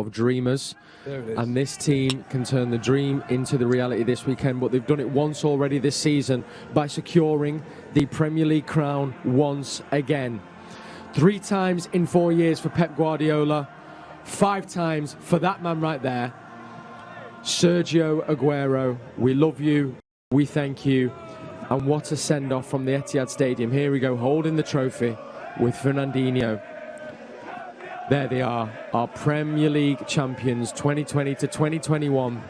of dreamers. There it is. And this team can turn the dream into the reality this weekend, but they've done it once already this season by securing the Premier League crown once again. 3 times in 4 years for Pep Guardiola, 5 times for that man right there, Sergio Aguero. We love you, we thank you, and what a send-off from the Etihad Stadium. Here we go, holding the trophy with Fernandinho. There they are, our Premier League champions, 2020 to 2021.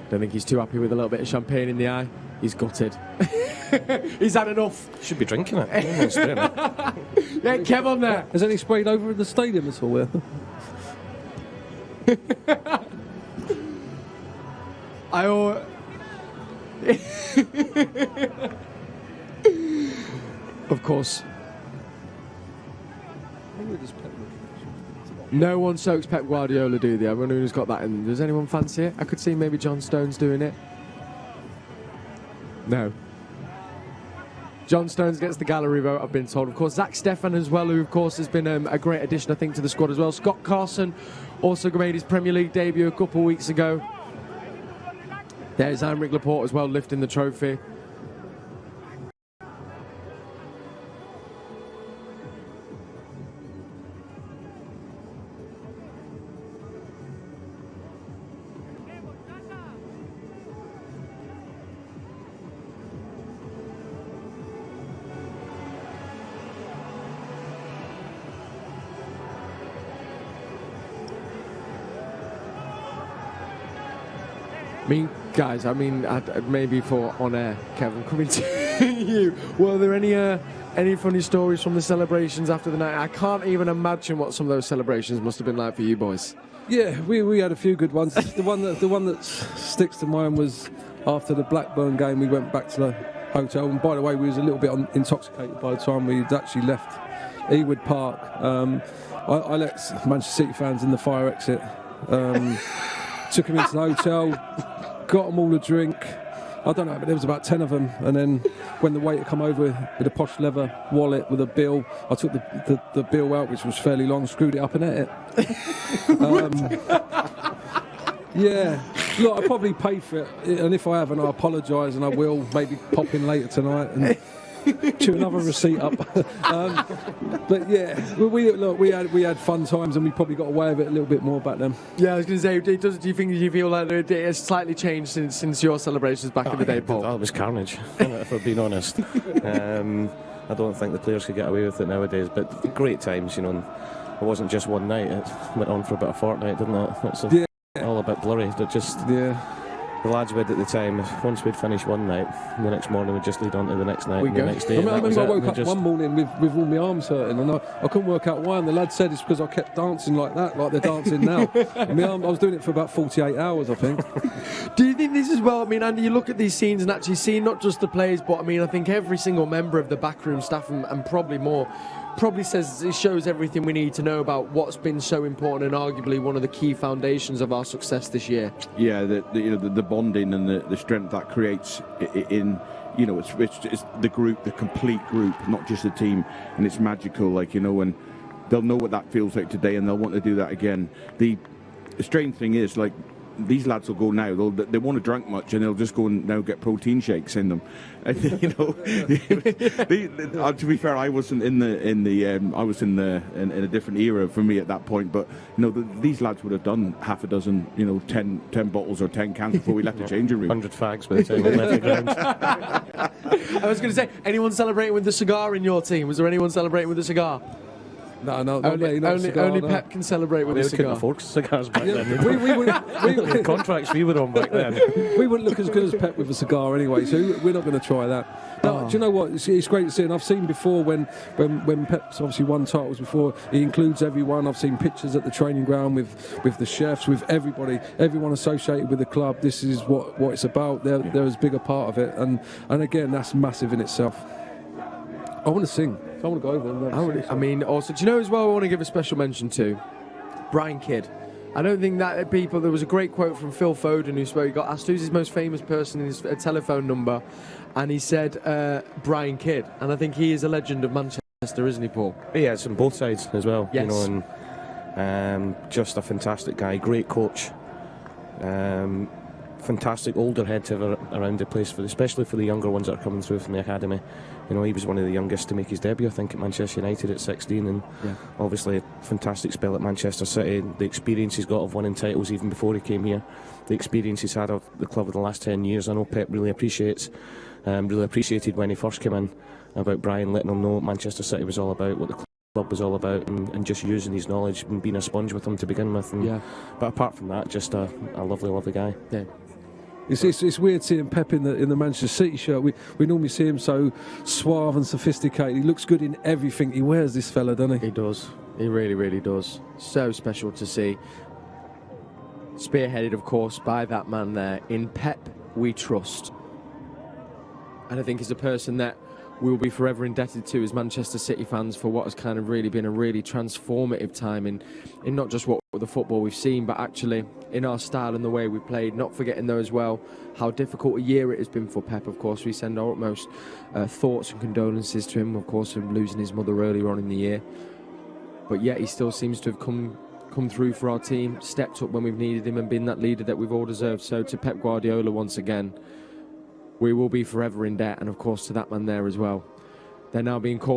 Don't think he's too happy with a little bit of champagne in the eye. He's gutted. He's had enough. Should be drinking it. Yeah, Kev on there. Has any sprayed over in the stadium at all? Of course. No one soaks Pep Guardiola, do they? Everyone who's got that in. Does anyone fancy it? I could see maybe John Stones doing it. No. John Stones gets the gallery vote, I've been told. Of course, Zach Stefan as well, who, of course, has been a great addition, I think, to the squad as well. Scott Carson also made his Premier League debut a couple of weeks ago. There's Heinrich Laporte as well, lifting the trophy. Guys, maybe for on air, Kevin, coming to you. Were there any funny stories from the celebrations after the night? I can't even imagine what some of those celebrations must have been like for you boys. Yeah, we had a few good ones. The one that sticks to mind was after the Blackburn game. We went back to the hotel, and by the way, we was a little bit intoxicated by the time we'd actually left Ewood Park. I let Manchester City fans in the fire exit. Took them into the hotel. Got them all a drink. I don't know, but there was about 10 of them. And then when the waiter come over with a posh leather wallet with a bill, I took the bill out, which was fairly long, screwed it up and ate it. Yeah. Look, I probably paid for it. And if I haven't, I apologise, and I will maybe pop in later tonight and chew another receipt up. But yeah, we had fun times, and we probably got away with it a little bit more back then. Yeah, I was going to say, do you feel like it has slightly changed since your celebrations back in the day, Paul? That was carnage, if we're being honest. I don't think the players could get away with it nowadays, but great times, you know. It wasn't just one night, it went on for about a fortnight, didn't it? It's all a bit blurry, but just... Yeah. The lads would at the time, once we'd finished one night, the next morning we'd just lead on to the next night, the next day. I woke up one morning with all my arms hurting, and I couldn't work out why, and the lad said it's because I kept dancing like that, like they're dancing now. I was doing it for about 48 hours, I think. Do you think this as well? I mean, Andy, you look at these scenes and actually see not just the players, but I think every single member of the backroom staff and probably more, says it shows everything we need to know about what's been so important and arguably one of the key foundations of our success this year. Yeah, the bonding and the strength that creates in, it's the group, the complete group, not just the team, and it's magical, and they'll know what that feels like today, and they'll want to do that again. The strange thing is, these lads will go now. They won't have drunk much, and they'll just go and now get protein shakes in them. To be fair, I wasn't I was in a different era for me at that point. But these lads would have done half a dozen, 10 bottles or 10 cans before we left the changing room. 100 fags by the time we left the ground. I was going to say, anyone celebrating with the cigar in your team? Was there anyone celebrating with a cigar? No, only Pep can celebrate with a cigar. We couldn't afford cigars back then. We contracts we were on back then. We wouldn't look as good as Pep with a cigar anyway, so we're not going to try that. No, do you know what? It's great to see, and I've seen before when Pep's obviously won titles before, he includes everyone. I've seen pictures at the training ground with the chefs, with everyone associated with the club. This is what it's about. They're as big a part of it, and again, that's massive in itself. I want to sing. So I want to go over there. Also, do you know as well I want to give a special mention to? Brian Kidd. I don't think that there was a great quote from Phil Foden who got asked who's his most famous person in his telephone number, and he said Brian Kidd. And I think he is a legend of Manchester, isn't he, Paul? Yeah, it's on both sides as well. Yes. And Just a fantastic guy, great coach. Fantastic older head to have around the place, especially for the younger ones that are coming through from the academy. You know, he was one of the youngest to make his debut, I think, at Manchester United at 16, and obviously a fantastic spell at Manchester City. The experience he's got of winning titles even before he came here, the experience he's had of the club in the last 10 years, I know Pep really appreciated when he first came in, about Brian letting him know what Manchester City was all about, what the club was all about, and just using his knowledge and being a sponge with him to begin with. But apart from that, just a lovely guy. Yeah. It's weird seeing Pep in the Manchester City shirt. We normally see him so suave and sophisticated. He looks good in everything he wears, this fella, doesn't he? He does. He really, really does. So special to see. Spearheaded, of course, by that man there. In Pep, we trust. And I think he's a person that we'll be forever indebted to as Manchester City fans for what has kind of really been a really transformative time in not just what the football we've seen, but actually in our style and the way we played. Not forgetting though as well how difficult a year it has been for Pep. Of course, we send our utmost thoughts and condolences to him, of course, from losing his mother earlier on in the year. But yet he still seems to have come through for our team, stepped up when we've needed him, and been that leader that we've all deserved. So to Pep Guardiola once again, we will be forever in debt, and of course to that man there as well. They're now being called